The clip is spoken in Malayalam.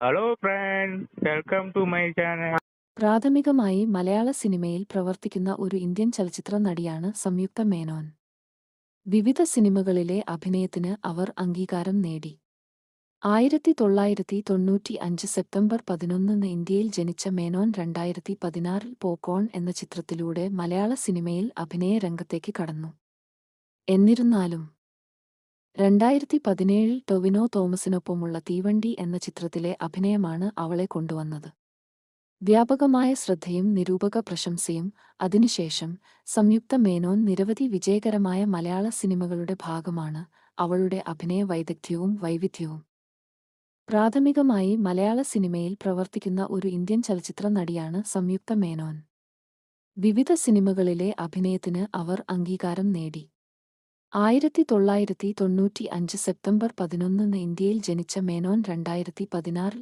Hello friends, welcome to my channel. പ്രാഥമികമായി മലയാള സിനിമയിൽ പ്രവർത്തിക്കുന്ന ഒരു ഇന്ത്യൻ ചലച്ചിത്ര നടിയാണ് സംയുക്ത മേനോൻ. വിവിധ സിനിമകളിലെ അഭിനയത്തിന് അവർ അംഗീകാരം നേടി. 1995 സെപ്റ്റംബർ 11 ഇന്ത്യയിൽ ജനിച്ച മേനോൻ 2016 പോപ്കോൺ എന്ന ചിത്രത്തിലൂടെ മലയാള സിനിമയിൽ അഭിനയ രംഗത്തേക്ക് കടന്നു. എന്നിരുന്നാലും 2017 ടൊവിനോ തോമസിനൊപ്പമുള്ള തീവണ്ടി എന്ന ചിത്രത്തിലെ അഭിനയമാണ് അവളെ കൊണ്ടുവന്നത്. വ്യാപകമായ ശ്രദ്ധയും നിരൂപക പ്രശംസയും അതിനുശേഷം സംയുക്ത മേനോൻ നിരവധി വിജയകരമായ മലയാള സിനിമകളുടെ ഭാഗമാണ്. അവളുടെ അഭിനയ വൈദഗ്ധ്യവും വൈവിധ്യവും പ്രാഥമികമായി മലയാള സിനിമയിൽ പ്രവർത്തിക്കുന്ന ഒരു ഇന്ത്യൻ ചലച്ചിത്ര നടിയാണ് സംയുക്ത മേനോൻ. വിവിധ സിനിമകളിലെ അഭിനയത്തിന് അവർ അംഗീകാരം നേടി. 1995 സെപ്റ്റംബർ 11 ഇന്ത്യയിൽ ജനിച്ച മേനോൻ 2016